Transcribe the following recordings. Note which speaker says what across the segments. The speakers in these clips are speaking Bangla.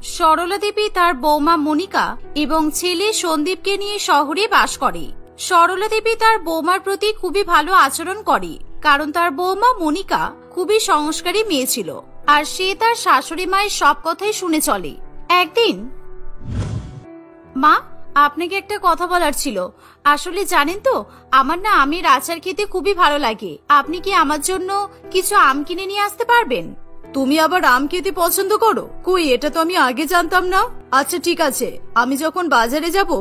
Speaker 1: সরলা দেবী তার বৌমা মনিকা এবং ছেলে সন্দীপকে নিয়ে শহরে বাস করে। সরলা দেবী তার বৌমার প্রতি খুবই ভালো আচরণ করে, কারণ তার বৌমা মনিকা খুবই সংস্কারী মেয়ে ছিল আর সে তার শাশুড়ি মায়ের সব কথাই শুনে চলে। একদিন, মা, আপনাকে একটা কথা বলার ছিল। আসলে জানেন তো, আমার না আমের আচার খেতে খুবই ভালো লাগে। আপনি কি আমার জন্য কিছু আম কিনে নিয়ে আসতে পারবেন? তুমি আবার আম খেতে পছন্দ করো? কই, এটা তো আমি আগে জানতাম না। আচ্ছা ঠিক আছে, আমি যখন বাজারে যাব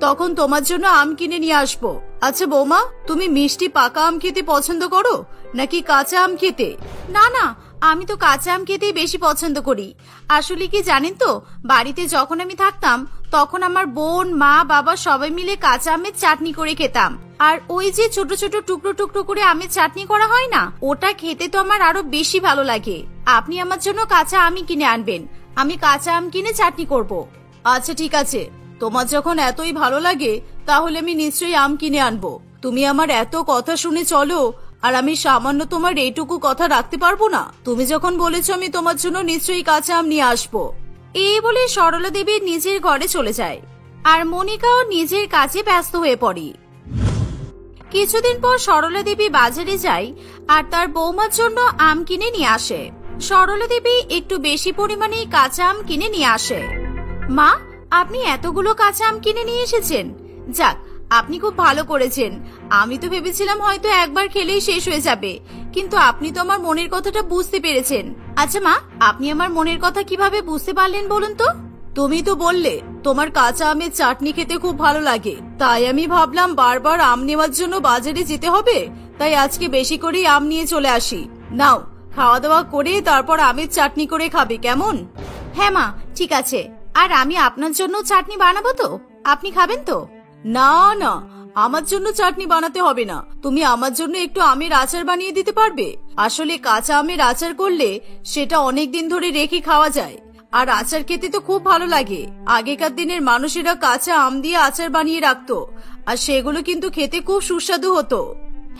Speaker 1: তখন তোমার জন্য আম কিনে নিয়ে আসবো। আচ্ছা বৌমা, তুমি মিষ্টি পাকা আম খেতে পছন্দ করো নাকি কাঁচা আম খেতে? না না, আমি তো কাঁচা আম খেতেই বেশি পছন্দ করি। আসলে কি জানেন তো, বাড়িতে যখন আমি থাকতাম তখন আমার বোন, মা, বাবা সবাই মিলে কাঁচা আমের চাটনি করে খেতাম। আর ওই যে ছোট ছোট টুকরো টুকরো করে আমের চাটনি করা হয় না, ওটা খেতে তো আমার আরো বেশি ভালো লাগে। আপনি আমার জন্য কাঁচা আমই কিনে আনবেন, আমি কাঁচা আম কিনে চাটনি করব। আচ্ছা ঠিক আছে, তোমার যখন এতই ভালো লাগে তাহলে আমি নিশ্চয়ই আম কিনে আনবো। তুমি আমার এত কথা শুনে চলো, আর আমি সামান্য তোমার এইটুকু কথা রাখতে পারবো না? তুমি যখন বলেছো, আমি তোমার জন্য নিশ্চয়ই কাঁচা আম নিয়ে আসবো। এই বলে সরলা দেবী নিজের ঘরে চলে যায় আর মনিকাও নিজের কাজে ব্যস্ত হয়ে পড়ে। কিছুদিন পর সরলা দেবী বাজারে যায় আর তার বৌমার জন্য আম কিনে নিয়ে আসে। সরলা দেবী একটু বেশি পরিমাণে কাঁচা আম কিনে নিয়ে আসে। মা, আপনি এতগুলো কাঁচা আম কিনে নিয়ে এসেছেন। যাক, আপনি খুব ভালো করেছেন। আমি তো ভেবেছিলাম হয়তো একবার খেলেই শেষ হয়ে যাবে, কিন্তু আপনি তো আমার মনের কথাটা বুঝতে পেরেছেন। আচ্ছা মা, আপনি আমার মনের কথা কিভাবে বুঝতে পারলেন বলুন তো? তুমি তো বললে তোমার কাঁচা আমের চাটনি খেতে খুব ভালো লাগে, তাই আমি ভাবলাম বারবার আম নেওয়ার জন্য বাজারে যেতে হবে, তাই আজকে বেশি করেই আম নিয়ে চলে আসি। নাও, খাওয়া দাওয়া করে তারপর আমের চাটনি করে খাবে, কেমন? হ্যাঁ মা, ঠিক আছে। আর আমি আপনার জন্য চাটনি বানাবো তো, আপনি খাবেন তো? না না, আমার জন্য চাটনি বানাতে হবে না। তুমি আমার জন্য একটু আমের আচার বানিয়ে দিতে পারবে? আসলে কাঁচা আমের আচার করলে সেটা অনেক দিন ধরে রেখে খাওয়া যায়, আর আচার খেতে তো খুব ভালো লাগে। আগেকার দিনের মানুষেরা কাঁচা আম দিয়ে আচার বানিয়ে রাখতো, আর সেগুলো কিন্তু খেতে খুব সুস্বাদু হতো।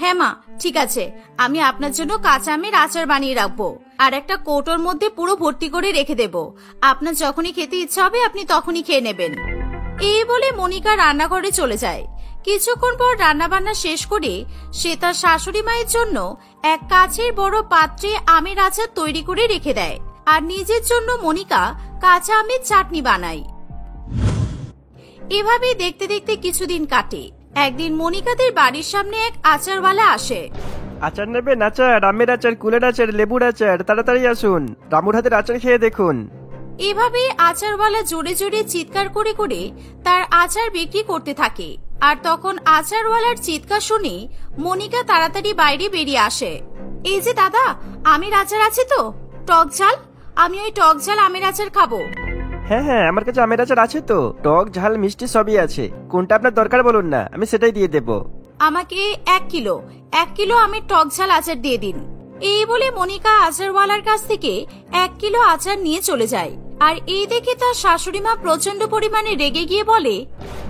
Speaker 1: হ্যাঁ মা, ঠিক আছে, আমি আপনার জন্য কাঁচা আমের আচার বানিয়ে রাখবো আর একটা কৌটোর মধ্যে পুরো ভর্তি করে রেখে দেব। আপনার যখনই খেতে ইচ্ছা হবে আপনি তখনই খেয়ে নেবেন। এই বলে মনিকা রান্নাঘরে চলে যায়। কিছুক্ষণ পর রান্না বান্না শেষ করে সে তার শাশুড়ি মায়ের জন্য এক কাচের বড় পাত্রে আমের আচার তৈরি করে রেখে দেয় আর নিজের জন্য মনিকা কাঁচা আমের চাটনি বানায়। এভাবে দেখতে দেখতে কিছুদিন কাটে। একদিন মনিকাদের বাড়ির সামনে এক আচারওয়ালা আসে।
Speaker 2: আচার নেবেন? আচার, আমের আচার, কুলের আচার, লেবুর আচার, তাড়াতাড়ি আসুন, রামুর হাতের আচার খেয়ে দেখুন।
Speaker 1: এভাবে আচারওয়ালা জোরে জোরে চিৎকার করে করে তার আচার বিক্রি করতে থাকে। আর তখন আচারওয়ালার চিৎকার শুনে মনিকা তাড়াতাড়ি বাইরে বেরিয়ে আসে। এই যে দাদা, আমের আচার আছে তো? টক ঝাল, আমি ওই টক ঝাল আমের আচার খাবো।
Speaker 2: হ্যাঁ হ্যাঁ, আমার কাছে আমের আচার আছে তো, টক ঝাল মিষ্টি সবই আছে। কোনটা আপনার দরকার বলুন না, আমি সেটাই দিয়ে দেব।
Speaker 1: আমাকে 1 কিলো আমের টক ঝাল আচার দিয়ে দিন। এই বলে মনিকা আচারওয়ালার কাছ থেকে 1 কিলো আচার নিয়ে চলে যায়। আর এই দেখে তার শাশুড়ি মা প্রচন্ড পরিমাণে রেগে গিয়ে বলে,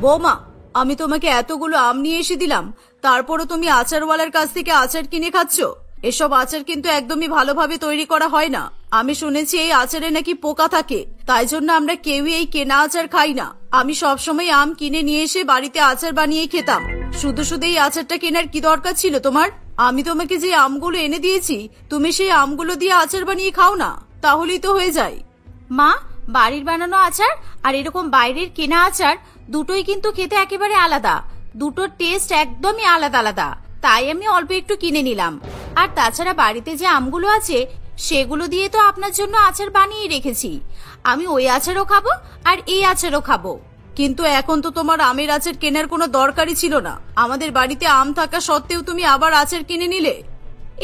Speaker 1: বৌমা, আমি তোমাকে এতগুলো আম নিয়ে এসে দিলাম, তারপরও তুমি আচারওয়ালার কাছ থেকে আচার কিনে খাচ্ছ? এসব আচার কিন্তু একদমই ভালোভাবে তৈরি করা হয় না। আমি শুনেছি এই আচারে নাকি পোকা থাকে, তাই জন্য আমরা কেউই এই কেনা আচার খাই না। আমি সবসময় আম কিনে নিয়ে এসে বাড়িতে আচার বানিয়ে খেতাম। শুধু শুধু এই আচারটা কেনার কি দরকার ছিল তোমার? আমি তোমাকে যে আমগুলো এনে দিয়েছি, তুমি সেই আমগুলো দিয়ে আচার বানিয়ে খাও না, তাহলেই তো হয়ে যায়। মা, বাড়ির বানানো আচার আর এরকম বাইরের কেনা আচার দুটোই কিন্তু খেতে একেবারে আলাদা। দুটোর টেস্ট একদমই আলাদা আলাদা, তাই আমি অল্প একটু কিনে নিলাম। আর তাছাড়া বাড়িতে যে আমগুলো আছে সেগুলো দিয়ে তো আপনার জন্য আচার বানিয়ে রেখেছি। আমি ওই আচারও খাবো আর এই আচারও খাবো। কিন্তু এখন তো তোমার আমের আচার কেনার কোনো দরকারই ছিল না। আমাদের বাড়িতে আম থাকা সত্ত্বেও তুমি আবার আচার কিনে নিলে।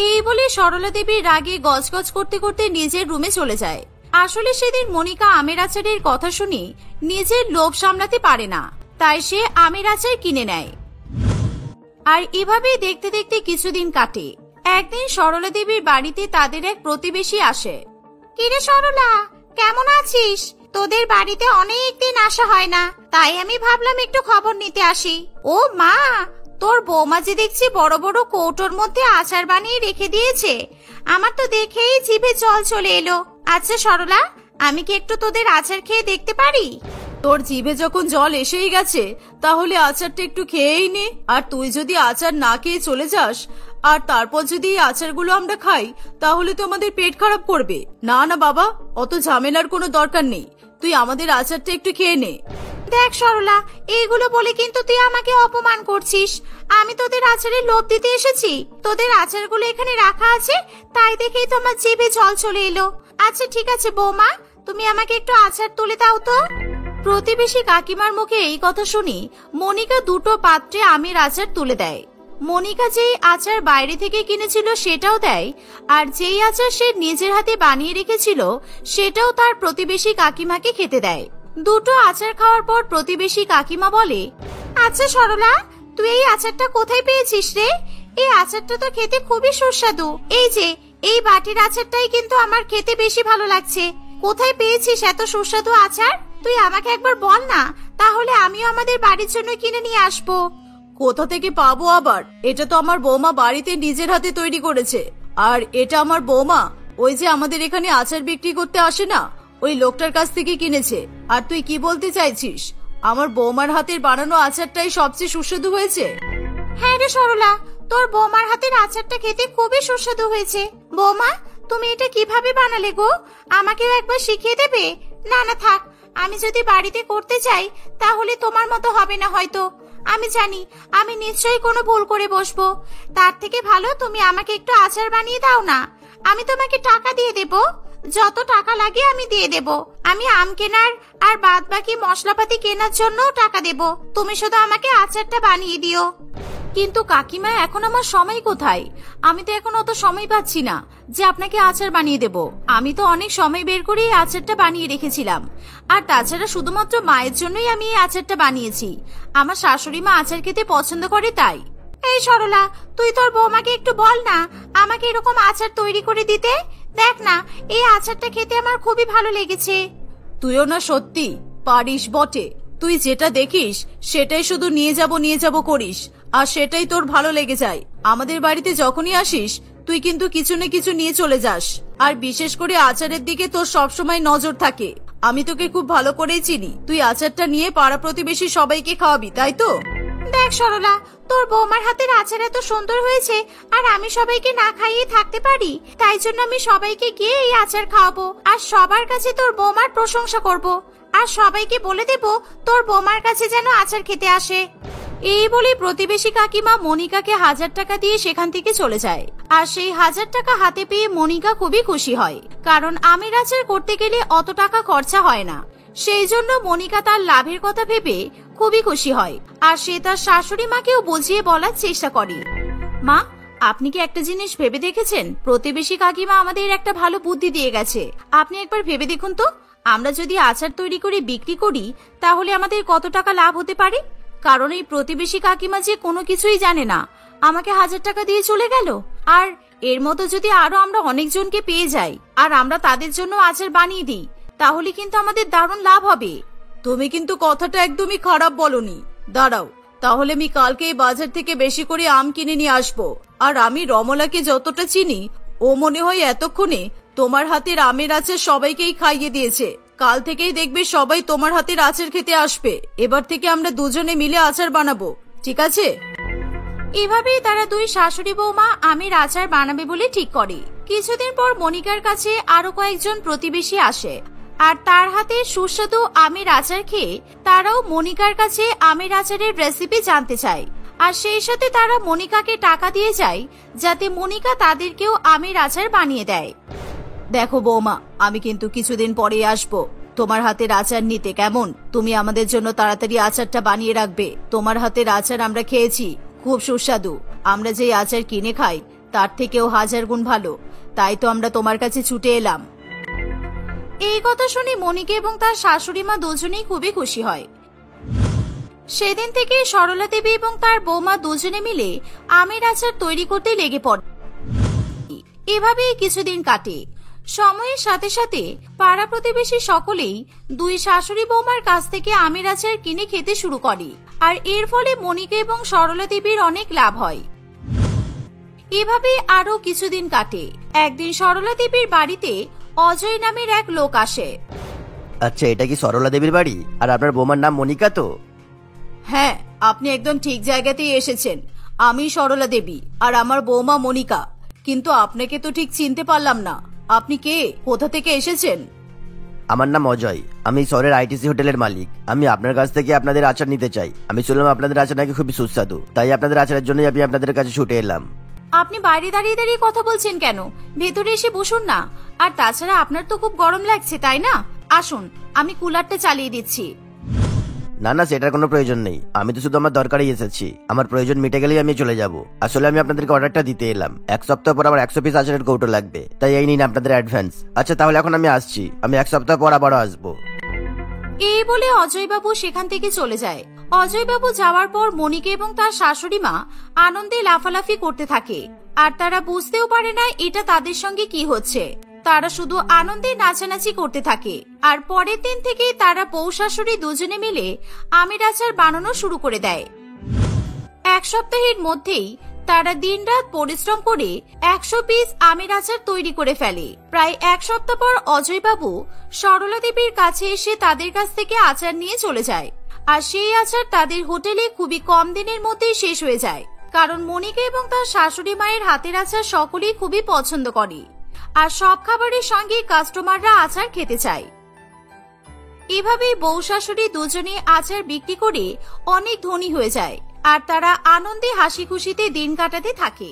Speaker 1: এই বলে সরলা দেবী রাগে গজগজ করতে করতে নিজের রুমে চলে যায়। আসলে সেদিন মনিকা আমের আচারের কথা শুনে নিজের লোভ সামলাতে পারে না, তাই সে আমের আচার কিনে নেয়। আর এভাবেই দেখতে দেখতে কিছুদিন কাটে। একদিন সরলা দেবীর বাড়িতে তাদের এক প্রতিবেশী আসে। কিরে সরলা, কেমন আছিস? তোদের বাড়িতে অনেকদিন আসা হয় না, তাই আমি ভাবলাম একটু খবর নিতে আসি। ও মা, তোর বৌমা যে দেখছি বড় বড় কৌটোর মধ্যে আচার বানিয়ে রেখে দিয়েছে, আমার তো দেখেই জিভে জল চলে এলো। আচ্ছা সরলা, আমি কি একটু তোদের আচার খেয়ে দেখতে পারি? তোর জিভে যখন জল এসেই গেছে তাহলে আচারটা একটু খেয়েই নে। আর তুই যদি আচার না খেয়ে চলে যাস আর তারপর যদি এই আচারগুলো আমরা খাই তাহলে তো আমাদের পেট খারাপ করবে। না না বাবা, অত ঝামেলার কোনো দরকার নেই, তুই আমাদের আচারটা একটু খেয়ে নে। দেখ সরলা, এইগুলো বলে কিন্তু তুই আমাকে অপমান করছিস। আমি তোদের আচারের লোভ দিতে এসেছি। তোদের আচারগুলো এখানে রাখা আছে তাই দেখেই তোমার জিভে জল চলে এলো। আচ্ছা ঠিক আছে বৌমা, তুমি আমাকে একটু আচার তুলে দাও তো। প্রতিবেশী কাকিমার মুখে এই কথা শুনি মনিকা দুটো পাত্রে আমের আচার তুলে দেয়। মনিকা যেই আচার বাইরে থেকে কিনেছিল সেটাও দেয়, আর যেই আচার সে নিজের হাতে বানিয়ে রেখেছিল সেটাও তার প্রতিবেশী কাকিমাকে খেতে দেয়। দুটো আচার খাওয়ার পর প্রতিবেশী কাকিমা বলে, আচ্ছা সরলা, তুই এই আচারটা কোথায় পেয়েছিস রে? এই আচারটা তো খেতে খুবই সুস্বাদু। এই যে এই বাটির আচারটাই কিন্তু আমার খেতে বেশি ভালো লাগছে। কোথায় পেয়েছিস এত সুস্বাদু আচার? তুই আমাকে একবার বল না, তাহলে আমিও আমাদের বাড়ির জন্য কিনে নিয়ে আসবো। কোথা থেকে পাবো আবার? এটা তো আমার বৌমা বাড়িতে নিজের হাতে তৈরি করেছে। আর এটা আমার বৌমা ওই যে আমাদের এখানে আচার বিক্রি করতে আসে না, ওই লোকটার কাছ থেকে কিনেছে। আর তুই কি বলতে চাইছিস, আমার বৌমার হাতের বানানো আচারটাই সবচেয়ে সুস্বাদু হয়েছে? হ্যাঁ রে সরলা, তোর বৌমার হাতের আচারটা খেতে খুবই সুস্বাদু হয়েছে। বৌমা, তুমি এটা কিভাবে বানালে গো? আমাকেও একবার শিখিয়ে দেবে? না না থাক, আমি যদি বাড়িতে করতে চাই তাহলে তোমার মতো হবে না হয়তো। আমি জানি আমি নিশ্চয়ই কোনো ভুল করে বসবো। তার থেকে ভালো তুমি আমাকে একটু আচার বানিয়ে দাও না। আমি তোমাকে টাকা দিয়ে দেব, যত টাকা লাগে আমি দিয়ে দেব। আমি আম কেনার আর বাদ বাকি মশলাপাতি কেনার জন্যও টাকা দেব। তুমি শুধু আমাকে আচারটা বানিয়ে দিও। কিন্তু কাকিমা, এখন আমার সময় কোথায়? আমি তো এখন অত সময় পাচ্ছি না যে আপনাকে আচার বানিয়ে দেব। আমি তো অনেক সময় বের করে এই আচারটা বানিয়ে রেখেছিলাম। আর তাছাড়া শুধুমাত্র মায়ের জন্যই আমি এই আচারটা বানিয়েছি। আমার শাশুড়ি মা আচার খেতে পছন্দ করে তাই। এই সরলা, তুই তোর বৌমাকে একটু বল না আমাকে এরকম আচার তৈরি করে দিতে। দেখ না, এই আচারটা খেতে আমার খুবই ভালো লেগেছে। তুইও না সত্যি পারিস বটে। তুই যেটা দেখিস সেটাই শুধু নিয়ে যাব করিস, আর সেটাই তোর ভালো লেগে যায়। আমাদের বাড়িতে যখনই আসিস তুই কিন্তু কিছু না কিছু নিয়ে চলে যাস। আর বিশেষ করে আচারের দিকে তোর সবসময় নজর থাকে। আমি তোকে খুব ভালো করেই চিনি। তুই আচারটা নিয়ে পাড়া প্রতিবেশী সবাইকে খাওয়াবি, তাই তো? দেখ সরলা, তোর বৌমার হাতের আচার এত সুন্দর হয়েছে আর আমি সবাইকে না খাইয়ে থাকতে পারি। তাই জন্য আমি সবাইকে গিয়ে এই আচার খাওয়াবো আর সবার কাছে তোর বৌমার প্রশংসা করব। আর সবাইকে বলে দেব তোর বৌমার কাছে যেন আচার খেতে আসে। এই বলে প্রতিবেশী কাকিমা মনিকাকে 1000 টাকা দিয়ে সেখান থেকে চলে যায়। আর সেই 1000 টাকা হাতে পেয়ে মনিকা খুবই খুশি হয়, কারণ আমের আচার করতে গেলে অত টাকা খরচা হয় না। সেই জন্য মনিকা তার লাভের কথা ভেবে খুবই খুশি হয়। আর সে তার শাশুড়ি মাকেও বুঝিয়ে বলার চেষ্টা করে। মা, আপনি কি একটা জিনিস ভেবে দেখেছেন? প্রতিবেশী কাকিমা আমাদের একটা ভালো বুদ্ধি দিয়ে গেছে। আপনি একবার ভেবে দেখুন তো, আমরা যদি আচার তৈরি করে বিক্রি করি তাহলে আমাদের কত টাকা লাভ হতে পারে। কারণ এই প্রতিবেশী কাকিমা যে কোনো কিছুই জানে না, আমাকে 1000 টাকা দিয়ে চলে গেল। আর এর মতো যদি আরো আমরা অনেকজনকে পেয়ে যাই আর আমরা তাদের জন্য আচার বানিয়ে দিই তাহলে কিন্তু আমাদের দারুণ লাভ হবে। তুমি কিন্তু কথাটা একদমই খারাপ বলনি। দাঁড়াও, তাহলে আমি কালকেই বাজার থেকে বেশি করে আম কিনে নিয়ে আসবো। আর আমি রমলাকে যতটা চিনি, ও মনে হয় এতক্ষণে তোমার হাতের আমের আচার সবাইকেই খাইয়ে দিয়েছে। কাল থেকেই দেখবে সবাই তোমার হাতের আচার খেতে আসবে। এবার থেকে আমরা দুজনে মিলে আচার বানাবো, ঠিক আছে? এভাবেই তারা দুই শাশুড়ি বৌমা আমের আচার বানাবে বলে ঠিক করে। কিছুদিন পর মনিকার কাছে আরো কয়েকজন প্রতিবেশী আসে আর তার হাতে সুস্বাদু আমের আচার খেয়ে তারাও মনিকার কাছে আমের আচারের রেসিপি জানতে চায়। আর সেই সাথে তারা মনিকাকে টাকা দিয়ে যায় যাতে মনিকা তাদেরকেও আমের আচার বানিয়ে দেয়। দেখো বৌমা, আমি কিন্তু কিছুদিন পরে আসবো তোমার হাতের আচার নিতে। কেমন? তুমি আমাদের জন্য তাড়াতাড়ি আচারটা বানিয়ে রাখবে। তোমার হাতের আচার আমরা খেয়েছি, খুব সুস্বাদু। আমরা যে আচার কিনে খাই তার থেকেও 1000 গুণ ভালো। তাই তো আমরা তোমার কাছে ছুটে এলাম। এই কথা শুনে মনিকা এবং তার শাশুড়ি মা দুজনেই খুবই খুশি হয়। সেদিন থেকে সরলা দেবী এবং তার বৌমা দুজনে মিলে আমের আচার তৈরি করতে লেগে পড়ে। এভাবেই কিছুদিন কাটে। সময়ের সাথে সাথে পাড়া প্রতিবেশী সকলেই দুই শাশুড়ি বৌমার কাছ থেকে আমের আচার কিনে খেতে শুরু করে। আর এর ফলে মনিকা এবং সরলা দেবীর অনেক লাভ হয়। এভাবে আরো কিছুদিন কাটে। একদিন সরলা দেবীর বাড়িতে অজয় নামের এক লোক আসে।
Speaker 2: আচ্ছা, এটা কি সরলা দেবীর বাড়ি? আর আপনার বৌমার নাম মনিকা তো?
Speaker 1: হ্যাঁ, আপনি একদম ঠিক জায়গাতেই এসেছেন। আমি সরলা দেবী আর আমার বৌমা মনিকা। কিন্তু আপনাকে তো ঠিক চিনতে পারলাম না। আপনি কে, কোথা থেকে এসেছেন?
Speaker 2: আমার নাম অজয়, আমি শহরের আইটিসি হোটেলের মালিক। আমি আপনার কাছ থেকে আপনাদের আচার নিতে চাই। আমি শুনলাম আপনাদের আচার নাকি খুবই সুস্বাদু, তাই আপনাদের আচারের জন্যই আমি আপনাদের কাছে ছুটে এলাম।
Speaker 1: আপনি বাইরে দাঁড়িয়ে দাঁড়িয়ে কথা বলছেন কেন? ভেতরে এসে বসুন না। আর তাছাড়া আপনার তো খুব গরম লাগছে, তাই না? আসুন, আমি কুলারটা চালিয়ে দিচ্ছি।
Speaker 2: না না, সেটার কোনো প্রয়োজন নেই। আমি তো শুধু আমার দরকারই এসেছি। আমার প্রয়োজন মিটে গেলেই আমি চলে যাব। আসলে আমি আপনাদেরকে অর্ডারটা দিতে এলাম। 1 সপ্তাহ পর আমার 100 পিস আচারের কৌটো লাগবে, তাই এই নিন আপনাদের অ্যাডভান্স। আচ্ছা তাহলে এখন আমি আসছি। আমি 1 সপ্তাহ পর আবারও আসবো।
Speaker 1: এই বলে অজয়বাবু সেখান থেকে চলে যায়। অজয়বাবু যাওয়ার পর মনিকা এবং তার শাশুড়ি মা আনন্দে লাফালাফি করতে থাকে। আর তারা বুঝতেও পারে না এটা তাদের সঙ্গে কি হচ্ছে। তারা শুধু আনন্দে নাচানাচি করতে থাকে। আর পরের দিন থেকে তারা বউ শাশুড়ি দুজনে মিলে আমের আচার বানানো শুরু করে দেয়। 1 সপ্তাহের মধ্যেই তারা দিনরাত পরিশ্রম করে 100 পিস আমের আচার তৈরি করে ফেলে। প্রায় 1 সপ্তাহ পর অজয়বাবু সরলা দেবীর কাছে এসে তাদের কাছ থেকে আচার নিয়ে চলে যায়। আর সেই আচার তাদের হোটেলে খুবই কম দিনের মধ্যেই শেষ হয়ে যায়, কারণ মনিকা এবং তার শাশুড়ি মায়ের হাতের আচার সকলেই খুবই পছন্দ করে। আর সব খাবারের সঙ্গে কাস্টমাররা আচার খেতে চায়। এভাবেই বউ শাশুড়ি দুজনে আচার বিক্রি করে অনেক ধনী হয়ে যায়। আর তারা আনন্দে হাসি খুশিতে দিন কাটাতে থাকে।